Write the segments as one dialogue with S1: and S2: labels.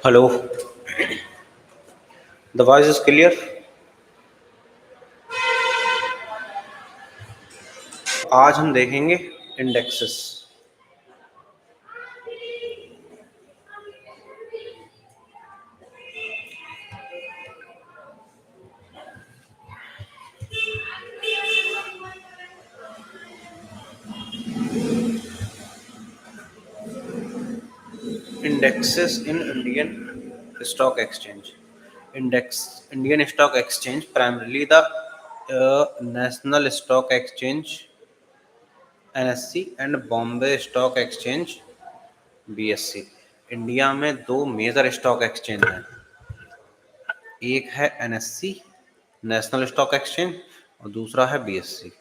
S1: Hello. The voice is clear. आज हम देखेंगे indexes. Indexes in Indian stock exchange. Indian stock exchange primarily the national stock exchange NSC and Bombay stock exchange BSc. India में दो major stock exchange हैं। एक है NSC national stock exchange और दूसरा है BSC.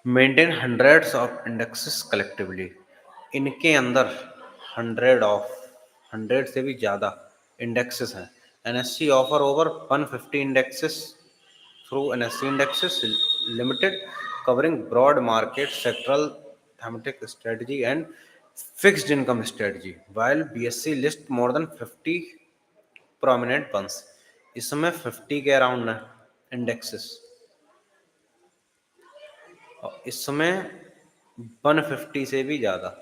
S1: Maintain hundreds of indexes collectively. इनके अंदर हंड्रेड से भी ज़्यादा इंडेक्सेस हैं। NSC offer over 150 indexes through NSC indexes limited covering broad market sectoral thematic strategy and fixed income strategy while BSC list more than 50 prominent ones. इसमें 50 के around है indexes और इसमें 150 से भी ज़्यादा।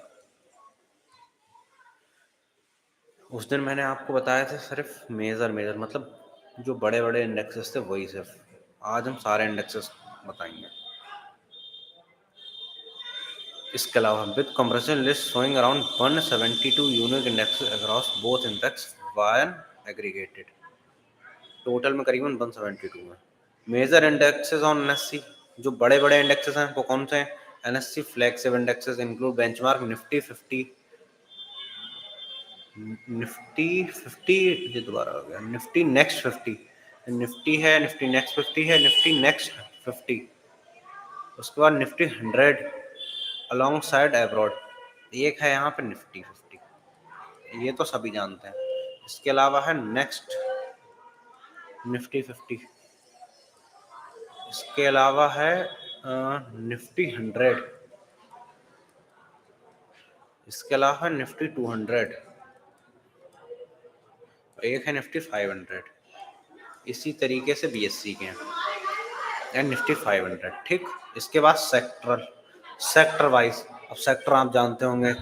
S1: उस दिन मैंने आपको बताया था सिर्फ मेजर मतलब जो बड़े बड़े इंडेक्सेस थे वही सिर्फ। आज हम सारे इंडेक्सेस बताएंगे। इसके अलावा with comparison list showing around 172 unique indexes across both index when aggregated. Total में करीबन 172 है। Major indexes on NSC. जो बड़े बड़े इंडेक्सेस हैं वो कौन से हैं? NSC flagship indexes include benchmark Nifty 50, ये दोबारा हो गया, निफ्टी नेक्स्ट 50। निफ्टी है, निफ्टी नेक्स्ट 50 है, निफ्टी नेक्स्ट 50। उसके बाद निफ्टी 100 अलॉन्ग साइड एब्रॉड। एक है यहाँ पे निफ्टी 50, ये तो सभी जानते हैं। इसके अलावा है नेक्स्ट निफ्टी 50। इसके अलावा है निफ्टी 100। इसके अलावा है निफ्टी 200। एक है निफ्टी 500। इसी तरीके से बीएससी के हैं एंड निफ्टी 500। ठीक। इसके बाद सेक्टर वाइज। अब सेक्टर आप जानते होंगे,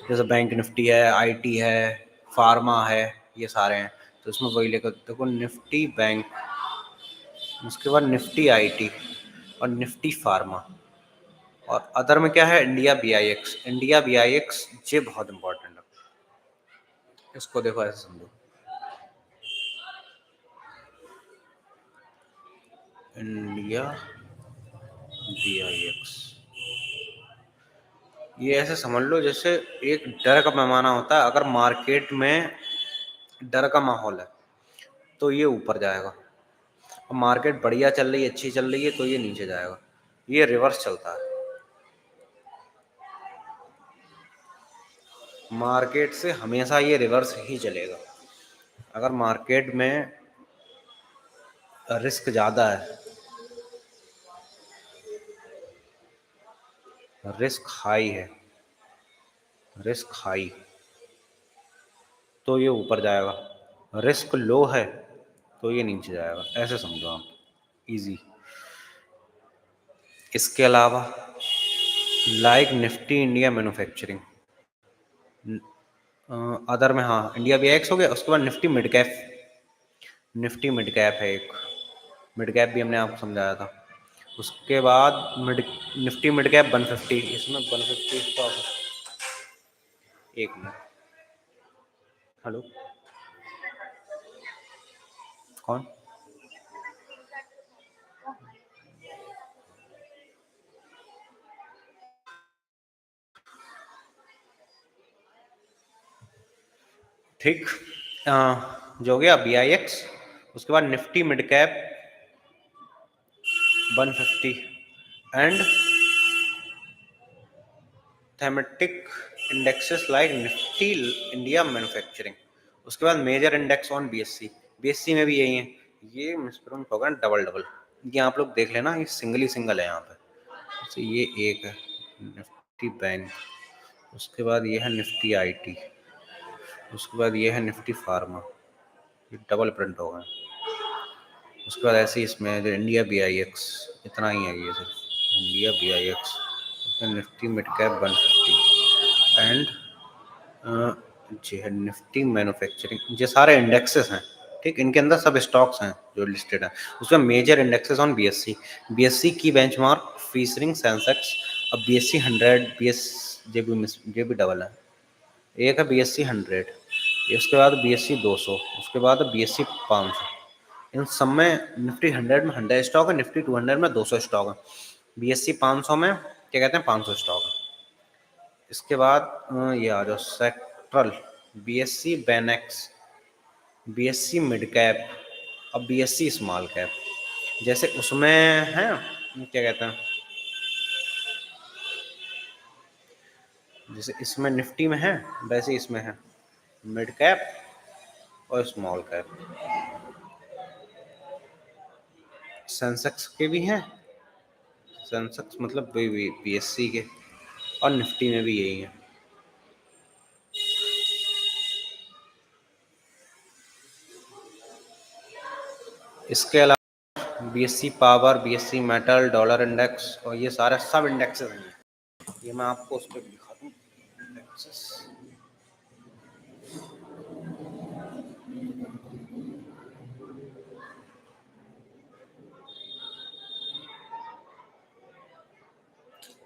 S1: जैसे बैंक निफ्टी है, आईटी है, फार्मा है, ये सारे हैं। तो इसमें वही लेकर देखो, निफ्टी बैंक, उसके बाद निफ्टी आईटी और निफ्टी फार्मा। और अदर में क्या है? इंडिया बीआईएक्स। इंडिया बीआईएक्स ये बहुत इंपॉर्टेंट है, इसको देखो ऐसे समझो। इंडिया बीआईएक्स ये ऐसे समझ लो जैसे एक डर का पैमाना होता है। अगर मार्केट में डर का माहौल है तो ये ऊपर जाएगा, और मार्केट बढ़िया चल रही है, अच्छी चल रही है, तो ये नीचे जाएगा। ये रिवर्स चलता है। मार्केट से हमेशा ये रिवर्स ही चलेगा। अगर मार्केट में रिस्क ज़्यादा है, रिस्क हाई, तो ये ऊपर जाएगा। रिस्क लो है तो ये नीचे जाएगा। ऐसे समझो आप, इजी। इसके अलावा like Nifty India manufacturing, other में हाँ इंडिया बीआईएक्स हो गया। उसके बाद Nifty mid cap. Nifty mid cap है एक, मिड कैप भी हमने आपको समझाया था। उसके बाद निफ्टी मिड कैप 150। इसमें 150 स्टॉक। एक मिनट। हेलो, कौन? ठीक। जो हो गया बीआईएक्स। उसके बाद Nifty mid cap 150 and thematic indexes like Nifty India manufacturing. उसके बाद major index on BSC. BSC में भी यही है। ये मिसप्रोनाउंस होगा डबल डबल, ये आप लोग देख लेना, ये सिंगल ही सिंगल है यहाँ पे। तो ये एक है निफ्टी बैंक। उसके बाद ये है निफ्टी आईटी। उसके बाद ये है निफ्टी फार्मा, ये डबल प्रिंट हो गए। उसके बाद ऐसे ही इसमें जो इंडिया BIX, इतना ही है ये सिर्फ इंडिया BIX, उसमें निफ्टी मिड कैप 150 एंड जी है निफ्टी मैन्युफैक्चरिंग, ये सारे इंडेक्सेस हैं। ठीक, इनके अंदर सब स्टॉक्स हैं जो लिस्टेड हैं। उसमें मेजर इंडेक्सेस ऑन BSE की बेंचमार्क फीचरिंग सेंसेक्स। अब BSE 100, जे भी डबल है, एक है BSE 100, उसके बाद BSE 200, उसके बाद BSE 500। इन सब में निफ्टी 100 में 100 स्टॉक है, निफ्टी 200 में 200 स्टॉक है, BSE 500 में क्या कहते हैं 500 स्टॉक है। इसके बाद ये आ जाओ sectoral, BSE बेनेक्स, BSE mid cap, अब BSE स्मॉल कैप। जैसे उसमें है क्या कहते हैं, जैसे इसमें निफ्टी में है वैसे इसमें है मिड कैप और स्मॉल कैप। सेंसेक्स के भी हैं, सेंसेक्स मतलब BSE के, और निफ्टी में भी यही है। इसके अलावा BSE power, BSE metal, dollar index, और ये सारे सब इंडेक्सेस हैं। ये मैं आपको उस पर दिखा दूँ इंडेक्सेस।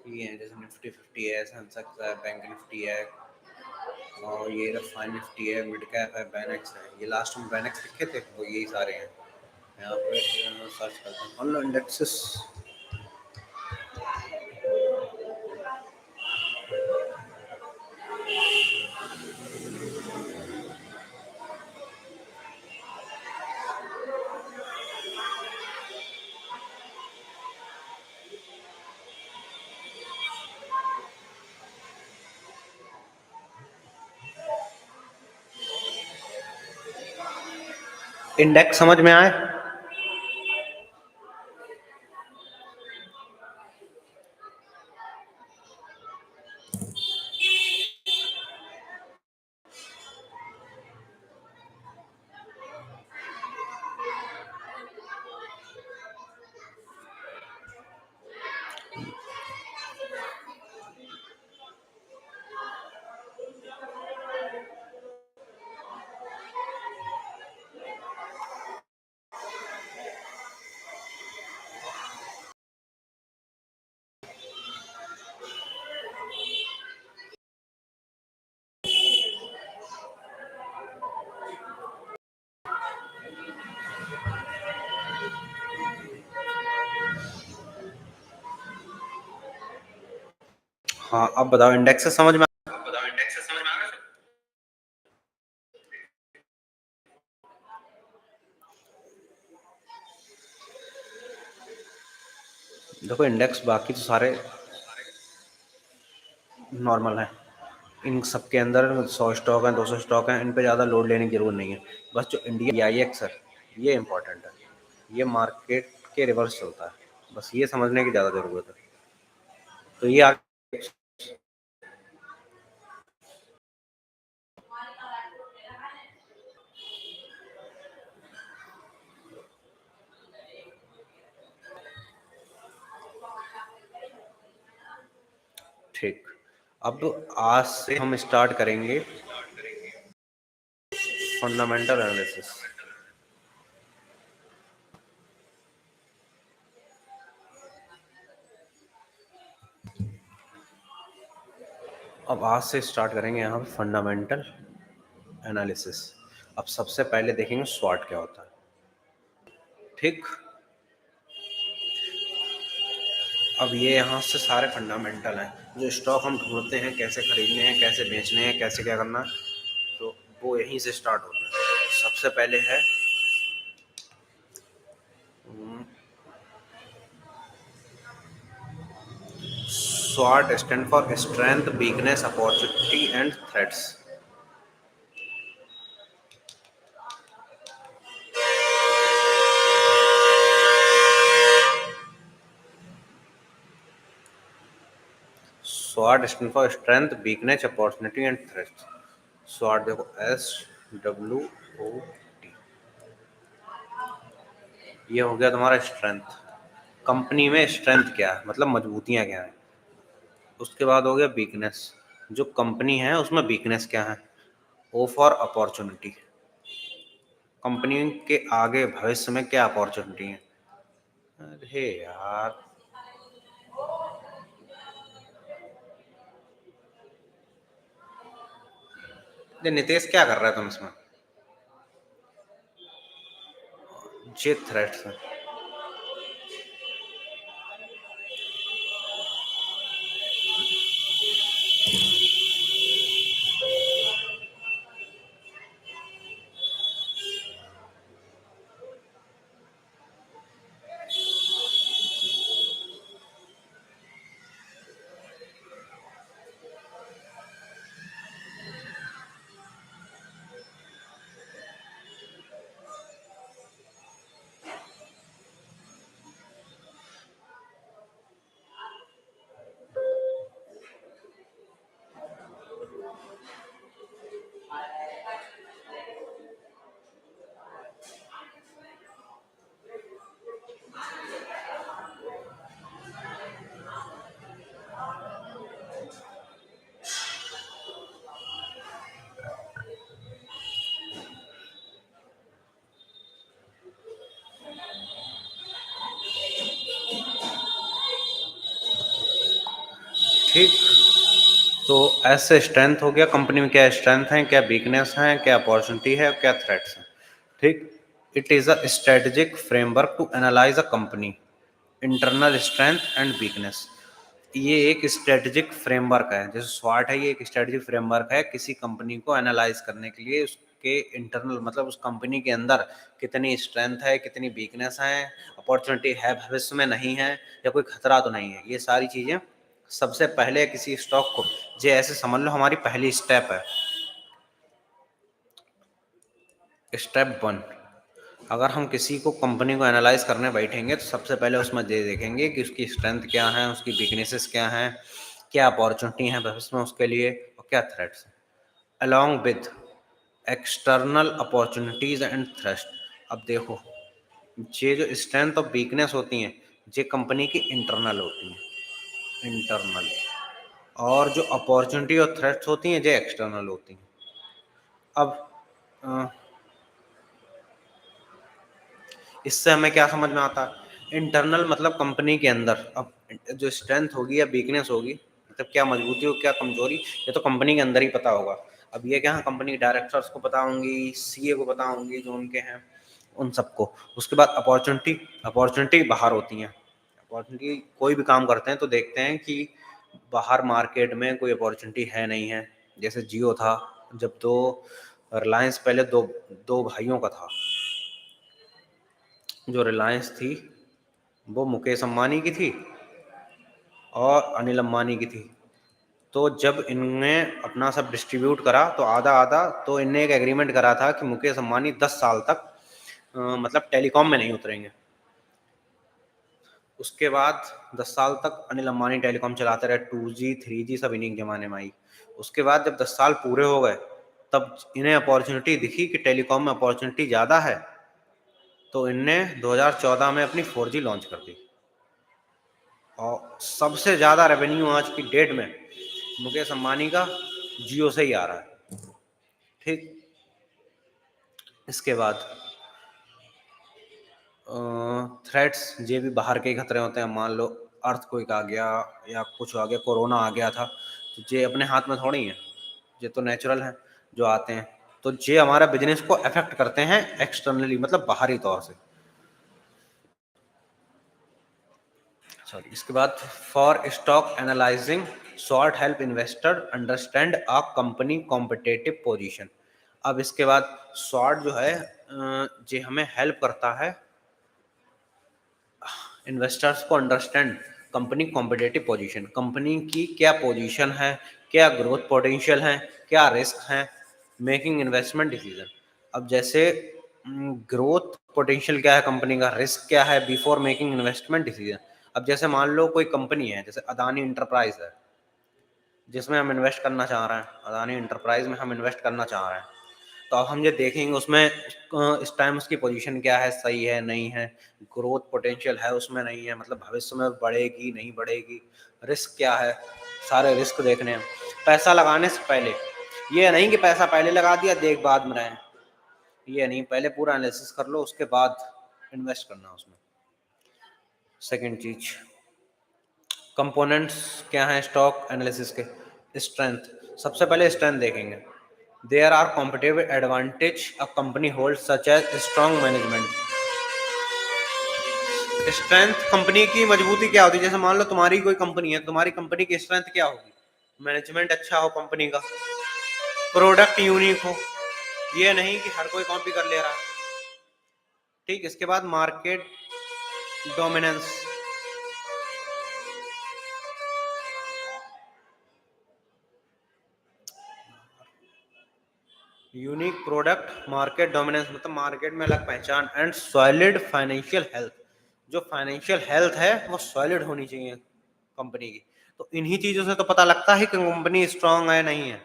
S1: ये है जैसे निफ्टी 50 है, सेंसेक्स है, बैंक निफ्टी है, और ये फाइन निफ्टी है, मिड कैप है, बेनेक्स है। ये लास्ट में बेनेक्स लिखे थे वो यही सारे हैं। यहाँ पे सर्च करता हूँ ऑनलाइन इंडेक्सेस। इंडेक्स समझ में आए? हाँ, अब बताओ इंडेक्सेस समझ में आ गए? देखो इंडेक्स बाकी तो सारे नॉर्मल हैं। इन सब के अंदर 100 स्टॉक हैं, 200 स्टॉक हैं, इन पे ज़्यादा लोड लेने की जरूरत नहीं है। बस जो इंडिया BIX है ये इम्पोर्टेंट है, ये मार्केट के रिवर्स चलता है, बस ये समझने की ज़्यादा ज़रूरत है। तो ये ठीक। अब आज से हम स्टार्ट करेंगे फंडामेंटल एनालिसिस। अब आज से स्टार्ट करेंगे यहाँ पे फंडामेंटल एनालिसिस। अब सबसे पहले देखेंगे स्वॉट क्या होता है। ठीक, अब ये यहाँ से सारे फंडामेंटल हैं, जो स्टॉक हम ढूंढते हैं कैसे खरीदने हैं, कैसे बेचने हैं, कैसे क्या करना है, तो वो यहीं से स्टार्ट होता है। सबसे पहले है SWOT, stand for strength, weakness, opportunity and threats. SWOT stand for strength, weakness, opportunity and threats. SWOT देखो SWOT, ये हो गया तुम्हारा स्ट्रेंथ। कंपनी में स्ट्रेंथ क्या है, मतलब मजबूतियां क्या है। उसके बाद हो गया वीकनेस, जो कंपनी है उसमें वीकनेस क्या है। ओ फॉर अपॉर्चुनिटी, कंपनी के आगे भविष्य में क्या अपॉर्चुनिटी है। अरे यार, ये नितेश क्या कर रहा है तुम इसमें। जे थ्रेट्स है। ठीक, तो ऐसे स्ट्रेंथ हो गया, कंपनी में क्या स्ट्रेंथ है, क्या वीकनेस है, क्या अपॉर्चुनिटी है, क्या थ्रेट्स है। ठीक, it is a strategic framework to analyse a company internal strength and weakness. ये एक स्ट्रेटेजिक फ्रेमवर्क है, जैसे स्वाट है, ये एक स्ट्रेटेजिक फ्रेमवर्क है किसी कंपनी को एनालाइज करने के लिए, उसके इंटरनल मतलब उस कंपनी के अंदर कितनी स्ट्रेंथ है, कितनी वीकनेस है, अपॉर्चुनिटी है भविष्य में नहीं है, या कोई खतरा तो नहीं है। ये सारी चीज़ें सबसे पहले किसी स्टॉक को, जे ऐसे समझ लो हमारी पहली स्टेप है, स्टेप वन। अगर हम किसी को कंपनी को एनालाइज करने बैठेंगे तो सबसे पहले उसमें ये देखेंगे कि उसकी स्ट्रेंथ क्या है, उसकी वीकनेसेस क्या हैं, क्या अपॉर्चुनिटी है भविष्य में उसके लिए, और क्या थ्रेट्स हैं, along with external opportunities and threats. अब देखो, ये जो स्ट्रेंथ और वीकनेस होती हैं, ये कंपनी की इंटरनल होती हैं, इंटरनल। और जो अपॉर्चुनिटी और थ्रेट्स होती हैं, ये एक्सटर्नल होती हैं। अब इससे हमें क्या समझ में आता है, इंटरनल मतलब कंपनी के अंदर। अब जो स्ट्रेंथ होगी या वीकनेस होगी, मतलब क्या मजबूती हो क्या कमजोरी, ये तो कंपनी के अंदर ही पता होगा। अब ये क्या है, कंपनी डायरेक्टर्स को पता होंगी, सीए को पता होंगी, जो उनके हैं उन सबको। उसके बाद अपॉर्चुनिटी, अपॉर्चुनिटी बाहर होती हैं। अपॉर्चुनिटी कोई भी काम करते हैं तो देखते हैं कि बाहर मार्केट में कोई अपॉर्चुनिटी है नहीं है। जैसे जियो था, जब दो रिलायंस पहले दो दो भाइयों का था। जो रिलायंस थी वो मुकेश अंबानी की थी और अनिल अंबानी की थी। तो जब इनने अपना सब डिस्ट्रीब्यूट करा तो आधा आधा, तो इनने एक एग्रीमेंट करा था कि मुकेश अंबानी 10 साल तक मतलब टेलीकॉम में नहीं उतरेंगे। उसके बाद 10 साल तक अनिल अंबानी टेलीकॉम चलाते रहे, 2G 3G सब इन्हीं के ज़माने में आई। उसके बाद जब 10 साल पूरे हो गए, तब इन्हें अपॉर्चुनिटी दिखी कि टेलीकॉम में अपॉर्चुनिटी ज़्यादा है, तो इनने 2014 में अपनी 4G लॉन्च कर दी। और सबसे ज़्यादा रेवेन्यू आज की डेट में मुकेश अंबानी का जियो से ही आ रहा है। ठीक, इसके बाद थ्रेट्स, ये भी बाहर के ही खतरे होते हैं। मान लो अर्थक्वेक आ गया या कुछ आ गया, कोरोना आ गया था, तो ये अपने हाथ में थोड़ी है, ये तो नेचुरल है जो आते हैं। तो ये हमारा बिजनेस को अफेक्ट करते हैं एक्सटर्नली, मतलब बाहरी तौर से। सॉरी, इसके बाद for stock analysing, short help investor understand a company competitive position. अब इसके बाद शॉर्ट जो है ये हमें हेल्प करता है इन्वेस्टर्स को understand company competitive position, company की क्या पोजीशन है, क्या ग्रोथ पोटेंशियल है, क्या रिस्क है, मेकिंग इन्वेस्टमेंट डिसीजन। अब जैसे ग्रोथ पोटेंशियल क्या है कंपनी का, रिस्क क्या है, बिफोर मेकिंग इन्वेस्टमेंट डिसीजन। अब जैसे मान लो कोई कंपनी है, जैसे अदानी इंटरप्राइज है, जिसमें हम इन्वेस्ट करना चाह रहे हैं, अदानी एंटरप्राइज में हम इन्वेस्ट करना चाह रहे हैं। तो अब हम ये देखेंगे उसमें इस टाइम उसकी पोजीशन क्या है, सही है नहीं है, ग्रोथ पोटेंशियल है उसमें नहीं है, मतलब भविष्य में बढ़ेगी नहीं बढ़ेगी, रिस्क क्या है, सारे रिस्क देखने हैं पैसा लगाने से पहले। ये नहीं कि पैसा पहले लगा दिया देख बाद में रहें, ये नहीं, पहले पूरा एनालिसिस कर लो उसके बाद इन्वेस्ट करना उसमें। सेकंड चीज, कंपोनेंट्स क्या हैं स्टॉक एनालिसिस के, स्ट्रेंथ, सबसे पहले स्ट्रेंथ देखेंगे। There are competitive advantage a company hold such as strong management. Strength company की मजबूती क्या होती है, जैसे मान लो तुम्हारी कोई कंपनी है, तुम्हारी कंपनी की स्ट्रेंथ क्या होगी, मैनेजमेंट अच्छा हो कंपनी का, प्रोडक्ट यूनिक हो, ये नहीं कि हर कोई कॉपी कर ले रहा है। ठीक, इसके बाद market dominance, unique product, market dominance मतलब मार्केट में अलग पहचान, एंड सॉलिड फाइनेंशियल हेल्थ, जो फाइनेंशियल हेल्थ है वो सॉलिड होनी चाहिए कंपनी की। तो इन्हीं चीजों से तो पता लगता है कि कंपनी स्ट्रांग है नहीं है।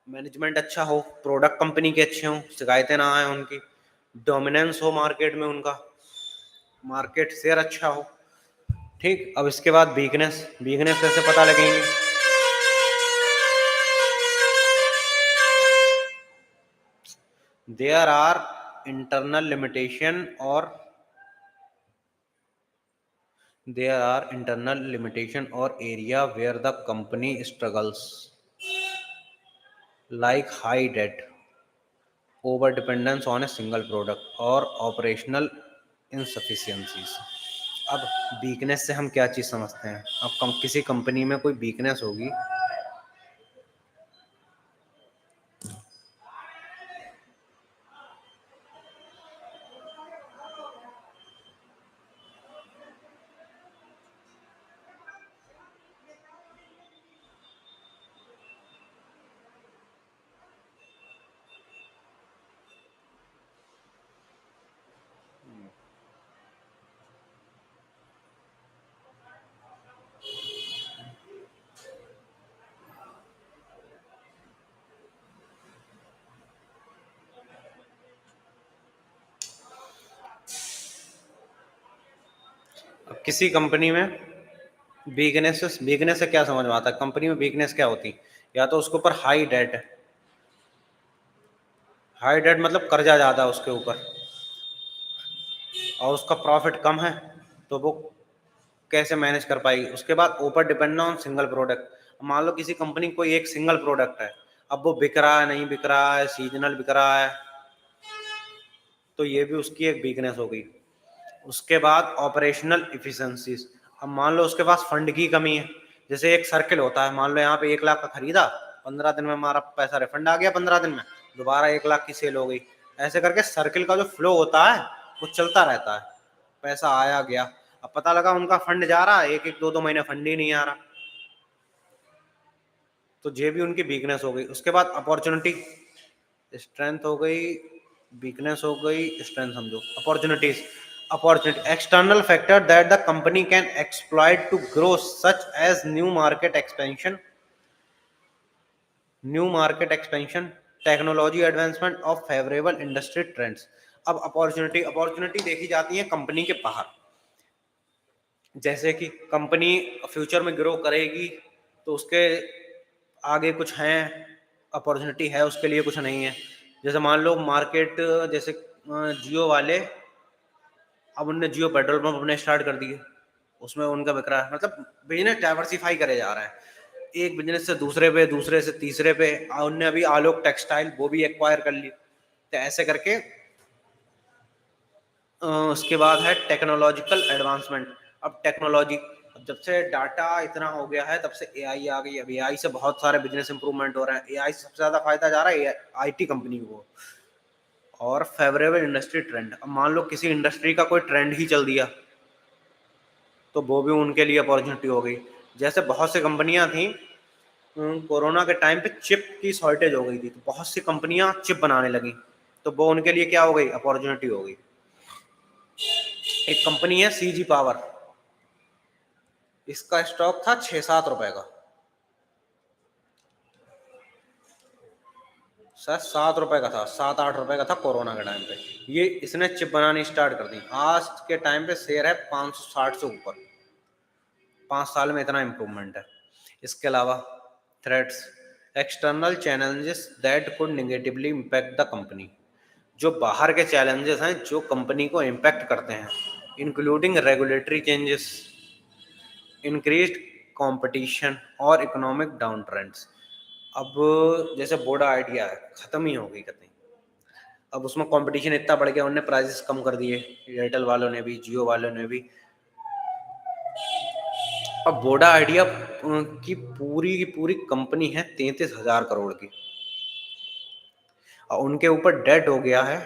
S1: मैनेजमेंट अच्छा हो, प्रोडक्ट कंपनी के अच्छे हों, शिकायतें ना आए उनकी, डोमिनेंस हो मार्केट में उनका, मार्केट शेयर अच्छा हो। ठीक, अब इसके बाद वीकनेस, वीकनेस कैसे पता लगेंगे, देयर आर इंटरनल लिमिटेशन और area where the company struggles, like high debt, over dependence on a single product और operational insufficiencies। अब वीकनेस से हम क्या चीज समझते हैं, अब किसी कंपनी में कोई वीकनेस होगी, अब किसी कंपनी में वीकनेस से क्या समझ में आता है, कंपनी में वीकनेस क्या होती, या तो उसके ऊपर हाई डेट है, हाई डेट मतलब कर्जा ज्यादा है उसके ऊपर, और उसका प्रॉफिट कम है, तो वो कैसे मैनेज कर पाएगी। उसके बाद ऊपर डिपेंड ऑन सिंगल प्रोडक्ट, मान लो किसी कंपनी कोई एक सिंगल प्रोडक्ट है, अब वो बिक रहा है नहीं बिक रहा है, सीजनल बिक रहा है, तो ये भी उसकी एक वीकनेस हो गई। उसके बाद ऑपरेशनल इफिशिएंसीज, अब मान लो उसके पास फंड की कमी है, जैसे एक सर्किल होता है, मान लो यहाँ पे 1 लाख का खरीदा, 15 दिन में हमारा पैसा रिफंड आ गया, 15 दिन में दोबारा 1 लाख की सेल हो गई, ऐसे करके सर्किल का जो फ्लो होता है वो चलता रहता है, पैसा आया गया। अब पता लगा उनका फंड जा रहा है, 1-1 2-2 महीने फंड ही नहीं आ रहा, तो ये भी उनकी वीकनेस हो गई। उसके बाद अपॉर्चुनिटी, स्ट्रेंथ हो गई, वीकनेस हो गई, स्ट्रेंथ समझो, opportunities, opportunity external factor that the company can exploit to grow such as new market expansion, technology advancement of favourable industry trends. अब अपॉर्चुनिटी देखी जाती है कंपनी के बाहर, जैसे कि कंपनी फ्यूचर में ग्रो करेगी तो उसके आगे कुछ हैं, अपॉर्चुनिटी है उसके लिए, कुछ नहीं है। जैसे मान लो मार्केट, जैसे जियो वाले, अब उनने जियो पेट्रोल पंप अपने स्टार्ट कर दिए, उसमें उनका बिक रहा है, मतलब बिजनेस डाइवर्सिफाई करे जा रहा है, एक बिजनेस से दूसरे पे, दूसरे से तीसरे पे, उनने अभी आलोक टेक्सटाइल वो भी एक्वायर कर ली, तो ऐसे करके उसके बाद है टेक्नोलॉजिकल एडवांसमेंट। अब टेक्नोलॉजी, अब जब से डाटा इतना हो गया है तब से एआई आ गई, अब एआई से बहुत सारे बिजनेस इंप्रूवमेंट हो रहे हैं, एआई से सबसे ज्यादा फायदा जा रहा है आईटी कंपनी को। और फेवरेबल इंडस्ट्री ट्रेंड, अब मान लो किसी इंडस्ट्री का कोई ट्रेंड ही चल दिया तो वो भी उनके लिए अपॉर्चुनिटी हो गई। जैसे बहुत सी कंपनियां थी, कोरोना के टाइम पे चिप की शॉर्टेज हो गई थी, तो बहुत सी कंपनियां चिप बनाने लगी, तो वो उनके लिए क्या हो गई, अपॉर्चुनिटी हो गई। एक कंपनी है सीजी पावर, इसका स्टॉक था 6-7 रुपए का, शायद 7 रुपए का था, 7-8 रुपए का था कोरोना के टाइम पे। ये इसने चिप बनानी स्टार्ट कर दी। आज के टाइम पे शेयर है 560 से ऊपर। 5 साल में इतना इम्प्रूवमेंट है। इसके अलावा threats, external challenges that could negatively impact the company. जो बाहर के चैलेंजेस हैं जो कंपनी को इम्पैक्ट करते हैं, including regulatory changes, increased competition और इकोनॉमिक डाउन ट्रेंड्स। अब जैसे वोडा आइडिया है, खत्म ही हो गई कतई। अब उसमें कंपटीशन इतना बढ़ गया, उन्होंने प्राइसेस कम कर दिए, एयरटेल वालों ने भी, जियो वालों ने भी। अब वोडा आइडिया की पूरी कंपनी है 33,000 करोड़ की, और उनके ऊपर डेट हो गया है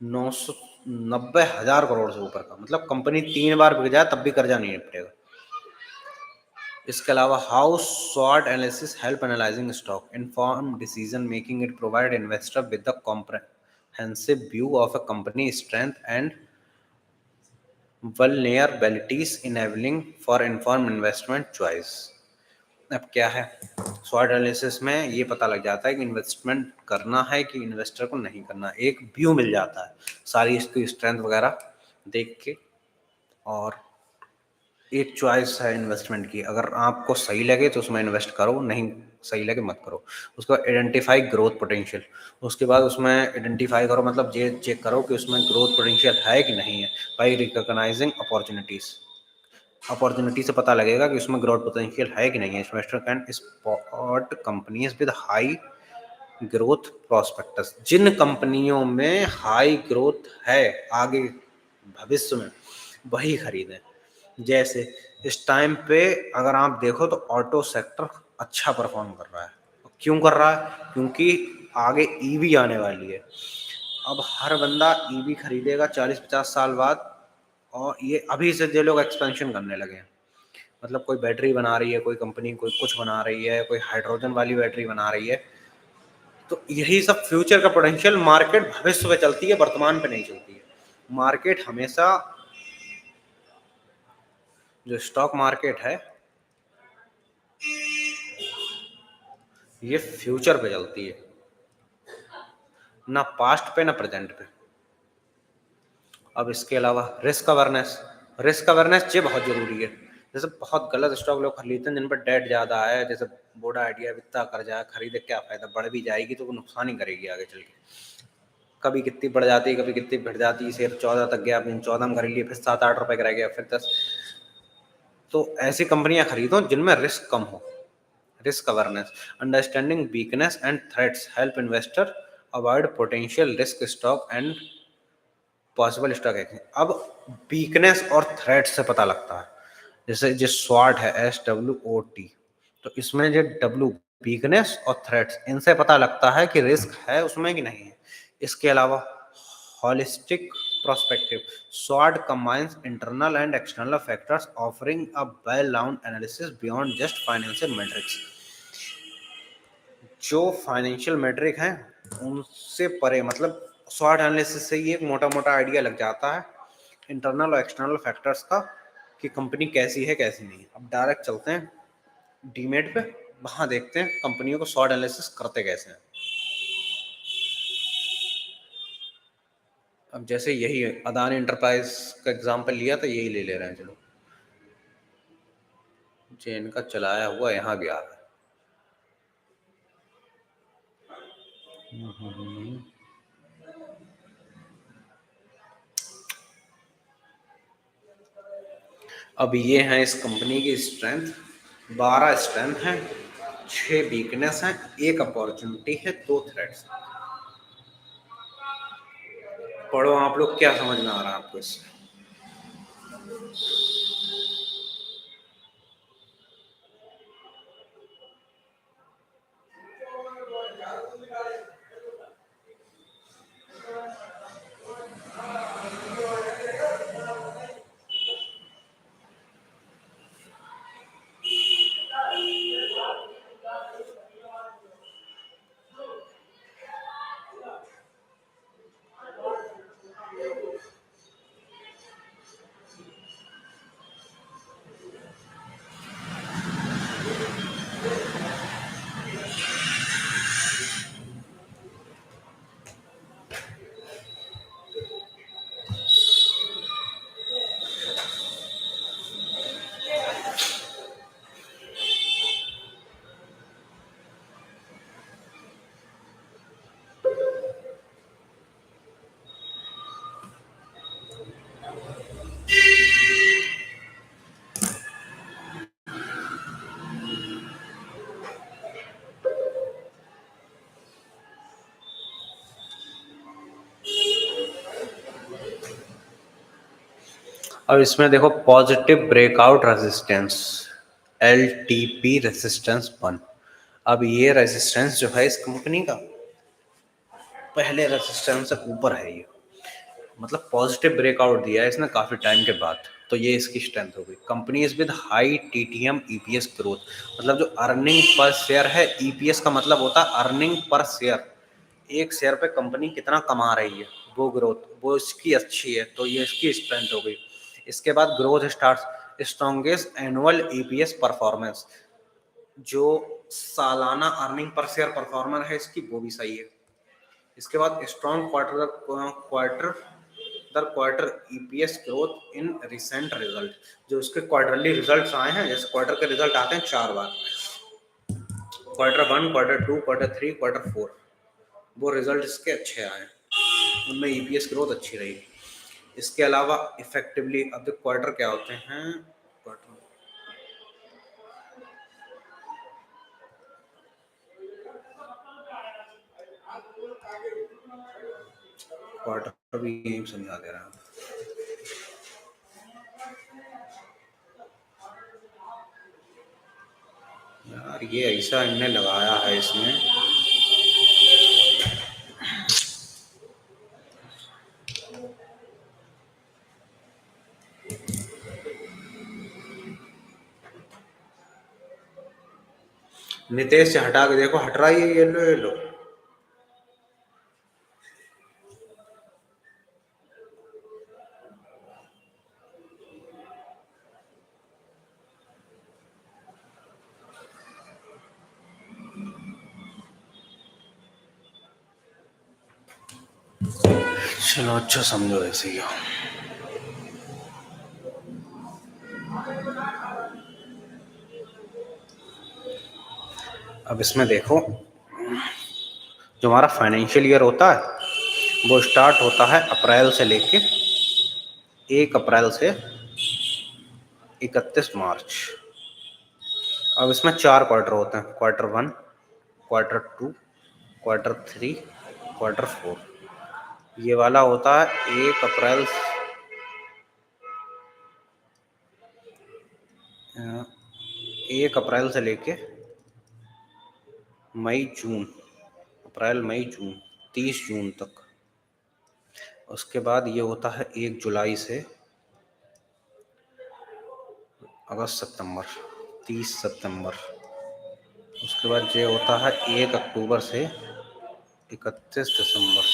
S1: 990,000 करोड़ से ऊपर का। मतलब कंपनी 3 बार बिक जाए तब भी कर्जा नहीं निपटेगा। इसके अलावा हाउ स्वॉट analysis help analysing stock inform decision making. It provide investor with the comprehensive view of a company strength and vulnerabilities enabling for informed investment choice। अब क्या है, स्वॉट एनालिसिस में ये पता लग जाता है कि इन्वेस्टमेंट करना है कि इन्वेस्टर को नहीं करना, एक व्यू मिल जाता है सारी इसकी स्ट्रेंथ वगैरह देख के। और एक चॉइस है इन्वेस्टमेंट की, अगर आपको सही लगे तो उसमें इन्वेस्ट करो, नहीं सही लगे मत करो। उसके बाद आइडेंटिफाई ग्रोथ पोटेंशियल, उसके बाद उसमें आइडेंटिफाई करो, मतलब ये चेक करो कि उसमें ग्रोथ पोटेंशियल है कि नहीं है, बाई रिकॉग्नाइजिंग अपॉर्चुनिटीज। अपॉर्चुनिटी से पता लगेगा कि उसमें ग्रोथ पोटेंशियल है कि नहीं है। Investor can spot companies with high growth prospectus. जिन कंपनियों में हाई ग्रोथ है आगे भविष्य में, वही खरीदें। जैसे इस टाइम पे अगर आप देखो तो ऑटो सेक्टर अच्छा परफॉर्म कर रहा है। क्यों कर रहा है? क्योंकि आगे ईवी आने वाली है। अब हर बंदा ईवी खरीदेगा 40-50 साल बाद, और ये अभी से जो लोग एक्सपेंशन करने लगे हैं। मतलब कोई बैटरी बना रही है, कोई कंपनी कोई कुछ बना रही है, कोई हाइड्रोजन वाली बैटरी बना रही है। तो यही सब फ्यूचर का पोटेंशियल। मार्केट भविष्य में चलती है, वर्तमान पे नहीं चलती है। मार्केट हमेशा, जो स्टॉक मार्केट है ये फ्यूचर पे चलती है, ना पास्ट पे ना प्रेजेंट पे। अब इसके अलावा रिस्क अवेयरनेस ये बहुत जरूरी है। जैसे बहुत गलत स्टॉक लोग खरीदते हैं जिन पर डेट ज्यादा है, जैसे बोडा आइडिया, इतना कर्जा है, खरीदे क्या फायदा, बढ़ भी जाएगी तो वो नुकसान ही करेगी आगे चल के। कभी कितनी बढ़ जाती है, कभी कितनी घट जाती है। शेयर 14 तक गया, फिर 14 में खरीद लिए, फिर 7-8 रुपए का रह गया, फिर 10। तो ऐसी कंपनियां खरीदो जिनमें रिस्क कम हो। Risk awareness, understanding weakness and threats help investor avoid potential risk stock and possible stock exchange. अब वीकनेस और थ्रेट से पता लगता है। जैसे जो स्वॉट है, SWOT, तो इसमें जो डब्ल्यू वीकनेस और थ्रेट्स, इनसे पता लगता है कि रिस्क है उसमें कि नहीं है। इसके अलावा होलिस्टिक प्रोस्पेक्टिव, स्वॉट combines internal and external factors offering a well round analysis beyond just financial matrix. जो फाइनेंशियल मैट्रिक हैं उनसे परे, मतलब स्वॉट एनालिसिस से ही एक मोटा मोटा आइडिया लग जाता है इंटरनल और एक्सटर्नल फैक्टर्स का, कि कंपनी कैसी है कैसी नहीं। अब डायरेक्ट चलते हैं डीमेट पे, वहां देखते हैं कंपनियों को स्वॉट एनालिसिस करते कैसे हैं। अब जैसे यही है, अदानी इंटरप्राइज का एग्जाम्पल लिया तो यही ले ले रहे हैं। चलो, जो इनका चलाया हुआ यहाँ गया है। अब ये है इस कंपनी की स्ट्रेंथ, 12 स्ट्रेंथ है, 6 वीकनेस है, 1 अपॉर्चुनिटी है, 2 थ्रेट्स। पढ़ो आप लोग, क्या समझ में आ रहा है आपको इससे? अब इसमें देखो positive breakout resistance, LTP resistance 1। अब ये रेजिस्टेंस जो है इस कंपनी का पहले रेजिस्टेंस से ऊपर है, ये मतलब पॉजिटिव ब्रेकआउट दिया है इसने काफी टाइम के बाद, तो ये इसकी स्ट्रेंथ हो गई। Company is with high TTM EPS growth, मतलब जो अर्निंग पर शेयर है, EPS का मतलब होता है अर्निंग पर शेयर, एक शेयर पे कंपनी कितना कमा रही है, वो ग्रोथ वो इसकी अच्छी है, तो ये इसकी स्ट्रेंथ हो गई। इसके बाद growth start, strongest annual EPS performance, जो सालाना अर्निंग पर शेयर परफॉर्मर है इसकी, वो भी सही है। इसके बाद स्ट्रॉन्ग क्वार्टर दर quarter EPS growth in recent result, जो उसके क्वार्टरली रिजल्ट्स आए हैं, जैसे क्वार्टर के रिजल्ट आते हैं 4 बार, Q1, Q2, Q3, Q4, वो रिजल्ट इसके अच्छे आए, उनमें EPS ग्रोथ अच्छी रही। इसके अलावा इफेक्टिवली, अब क्वार्टर क्या होते हैं, क्वार्टर भी यही समझा दे रहा है यार, ये ऐसा इनने लगाया है इसमें। नितेश से हटा के देखो, हट रहा है ये लो ये लो। चलो अच्छा समझो ऐसे ही। अब इसमें देखो, जो हमारा फाइनेंशियल ईयर होता है वो स्टार्ट होता है अप्रैल से लेके 1 अप्रैल से 31 मार्च। अब इसमें 4 क्वार्टर होते हैं, Q1, Q2, Q3, Q4। ये वाला होता है 1 अप्रैल से लेके मई जून, अप्रैल मई जून 30 जून तक। उसके बाद ये होता है 1 जुलाई से अगस्त सितंबर 30 सितंबर। उसके बाद ये होता है 1 अक्टूबर से 31 दिसंबर,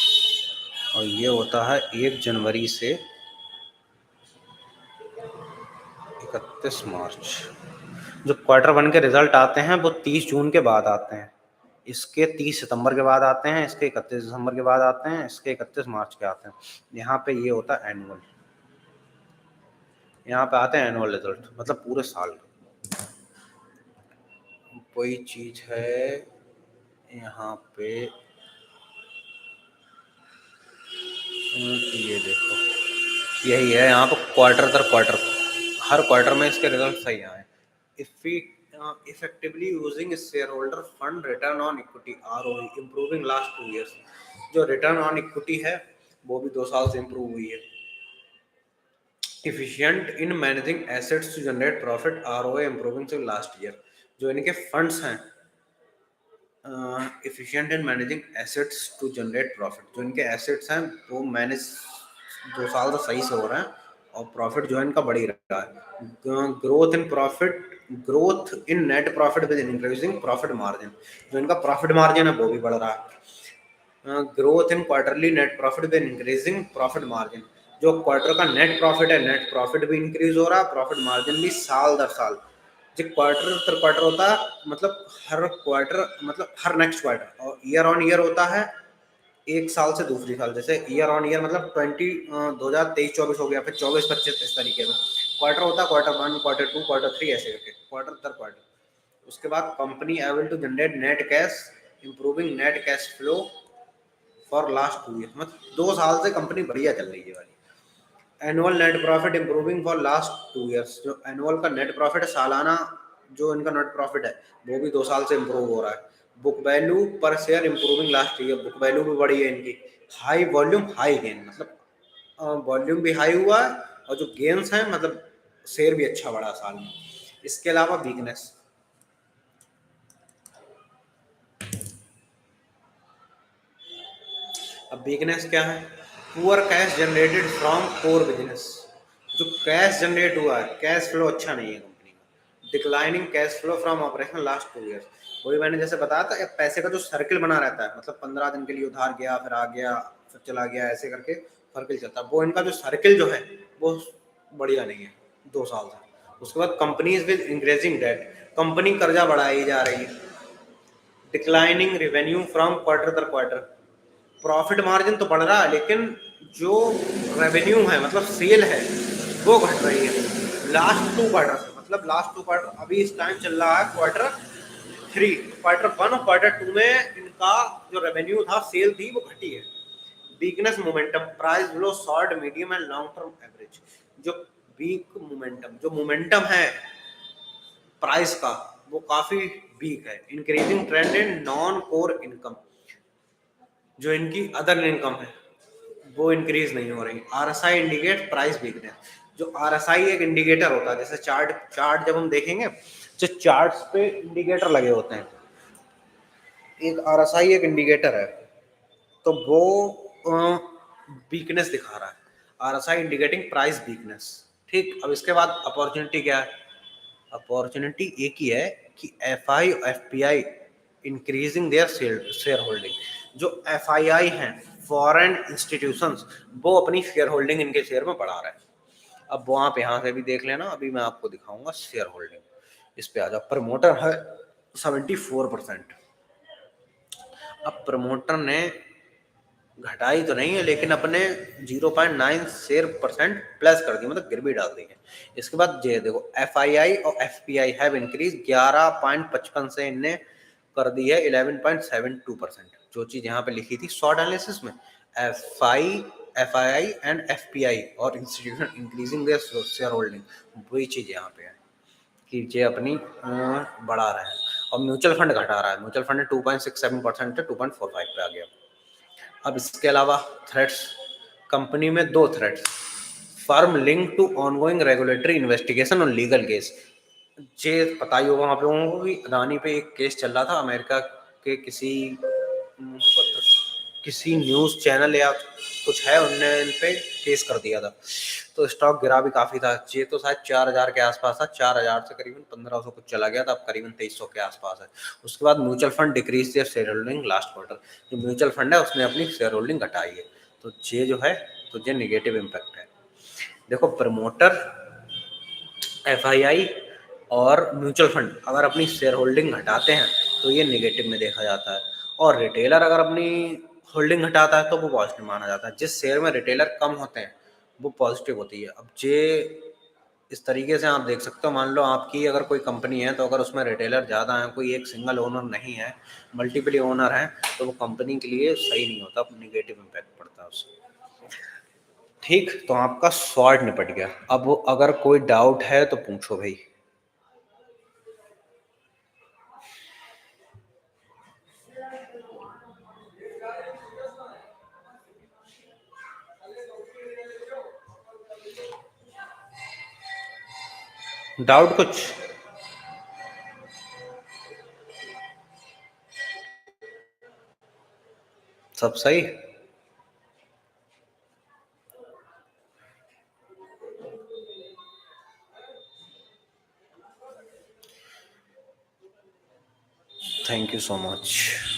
S1: और ये होता है 1 जनवरी से 31 मार्च। जो Q1 के रिजल्ट आते हैं वो 30 जून के बाद आते हैं, इसके 30 सितंबर के बाद आते हैं, इसके 31 दिसंबर के बाद आते हैं, इसके 31 मार्च के आते हैं। यहाँ पे ये होता है एनुअल, यहाँ पे आते हैं एनुअल रिजल्ट, मतलब पूरे साल। कोई चीज है यहाँ पे, ये देखो यही है यहाँ पर क्वार्टर दर क्वार्टर, हर क्वार्टर में इसके रिजल्ट सही आए। Effectively using share holder fund return on equity ROE improving last 2 years, जो रिटर्न ऑन इक्विटी है वो भी 2 साल से इम्प्रूव हुई है। Efficient in managing assets to generate profit ROA improving से लास्ट ईयर, जो इनके फंड्स हैं efficient in managing assets to generate profit, जो इनके एसेट्स हैं वो मैनेज 2 साल से सही से हो रहे हैं, और प्रॉफिट जो है इनका बढ़ ही रहा है। Growth in profit, growth in net profit with increasing profit margin, जो इनका प्रॉफिट मार्जिन है वो भी बढ़ रहा है। Growth in quarterly net profit with increasing profit margin, जो क्वार्टर का नेट प्रॉफिट है, नेट प्रॉफिट भी इंक्रीज हो रहा है, प्रॉफिट मार्जिन भी साल दर साल। जो क्वार्टर तर क्वार्टर होता है, मतलब हर क्वार्टर, मतलब हर नेक्स्ट क्वार्टर, और ईयर ऑन ईयर होता है एक साल से दूसरी साल, जैसे ईयर ऑन ईयर मतलब 2023-24 हो गया, फिर 24-25 इस तरीके से क्वार्टर होता है, Q1, Q2, Q3 ऐसे करके क्वार्टर दर क्वार्टर। उसके बाद company able to generate net cash improving net cash flow for last 2 years, मतलब 2 साल से कंपनी बढ़िया चल रही है वाली। Annual net profit improving for last 2 years, जो एनुअल का नेट प्रॉफिट है, सालाना जो इनका नेट प्रॉफिट है वो भी 2 साल से इम्प्रूव हो रहा है। बुक वैल्यू पर share improving last year, book value भी बढ़ी है इनकी। हाई वॉल्यूम हाई गेन, मतलब वॉल्यूम भी हाई हुआ है और जो गेन्स हैं मतलब शेयर भी अच्छा बढ़ा साल में। इसके अलावा वीकनेस, अब वीकनेस क्या है? Poor cash generated from core business, जो कैश जनरेट हुआ है, कैश फ्लो अच्छा नहीं है कंपनी का। Declining cash flow from operation last 2 years, वही मैंने जैसे बताया था, एक पैसे का जो सर्किल बना रहता है, मतलब 15 दिन के लिए उधार गया, फिर आ गया, फिर चला गया, ऐसे करके सर्किल चलता है। वो इनका जो सर्किल जो है वो बढ़िया नहीं है 2 साल से। उसके बाद companies with increasing debt, company कर्जा बढ़ाई जा रही है। डिक्लाइनिंग रेवेन्यू फ्रॉम क्वार्टर दर क्वार्टर, प्रॉफिट मार्जिन तो बढ़ रहा है लेकिन जो रेवेन्यू है मतलब सेल है वो घट रही है लास्ट 2 क्वार्टर से। मतलब लास्ट 2 क्वार्टर, अभी इस टाइम चल रहा है क्वार्टर 3, क्वार्टर 1 और क्वार्टर 2 में इनका जो रेवेन्यू था, सेल थी, वो घटी है। Weakness momentum, price below short medium and long term average, जो वीक मोमेंटम, जो मोमेंटम है प्राइस का वो काफी वीक है। Increasing trend in non core income, जो इनकी अदर इनकम है वो इंक्रीज नहीं हो रही। आरएसआई इंडिकेट प्राइस वीकनेस, जो आरएसआई एक इंडिकेटर होता है, जैसे चार्ट जब हम देखेंगे, जो चार्ट्स पे इंडिकेटर लगे होते हैं, एक आरएसआई एक इंडिकेटर है, तो वो वीकनेस दिखा रहा है, आरएसआई इंडिकेटिंग प्राइस वीकनेस। ठीक, अब इसके बाद अपॉर्चुनिटी क्या है? अपॉर्चुनिटी एक ही है कि FI FPI increasing their share holding, जो एफआईआई हैं, फॉरेन इंस्टीट्यूशंस, वो अपनी शेयर होल्डिंग इनके शेयर में बढ़ा रहे हैं। अब वो आप यहाँ से भी देख लेना, अभी मैं आपको दिखाऊंगा शेयर होल्डिंग। इस पे आ जाओ, प्रमोटर है 74%। अब प्रमोटर ने घटाई तो नहीं है लेकिन अपने 0.9 शेयर परसेंट प्लस कर दी, मतलब गिरवी डाल दी है। इसके बाद ये देखो, एफआईआई और एफपीआई हैव इंक्रीज 11.55 से इनने कर दी है 11.72%। जो चीज यहाँ पे लिखी थी शॉर्ट एनालिसिस में, एफआईआई एंड एफपीआई और institution increasing their share holding, वही चीज यहाँ पे है कि ये अपनी बढ़ा रहे हैं। और म्यूचुअल फंड घटा रहा है, म्यूचुअल फंड 2.67% से 2.45 पे आ गया। अब इसके अलावा थ्रेट्स, कंपनी में 2 threats, firm link to ongoing regulatory investigation और लीगल केस। ये पता ही होगा आप लोगों को कि अदानी पे एक केस चल रहा था अमेरिका के किसी किसी न्यूज चैनल या कुछ है, उनने इन पे केस कर दिया था, तो स्टॉक गिरा भी काफी था। ये तो शायद 4,000 के आसपास था, 4,000 से करीबन 1,500 कुछ चला गया था, अब करीबन 2,300 के आसपास है। उसके बाद mutual fund decrease their share holding last quarter, जो म्यूचुअल फंड है उसने अपनी शेयर होल्डिंग घटाई है। तो ये जो है, तो ये निगेटिव इम्पैक्ट है। देखो, प्रमोटर, एफआईआई और म्यूचुअल फंड अगर अपनी शेयर होल्डिंग घटाते हैं तो ये निगेटिव में देखा जाता है, और रिटेलर अगर अपनी होल्डिंग घटाता है तो वो पॉजिटिव माना जाता है। जिस शेयर में रिटेलर कम होते हैं वो पॉजिटिव होती है। अब ये इस तरीके से आप देख सकते हो, मान लो आपकी अगर कोई कंपनी है, तो अगर उसमें रिटेलर ज़्यादा है, कोई एक सिंगल ओनर नहीं है, मल्टीपल ओनर है, तो वो कंपनी के लिए सही नहीं होता, निगेटिव इम्पैक्ट पड़ता है उससे। ठीक, तो आपका शॉर्ट निपट गया। अब अगर कोई डाउट है तो पूछो भाई। डाउट कुछ? सब सही? Thank you so much.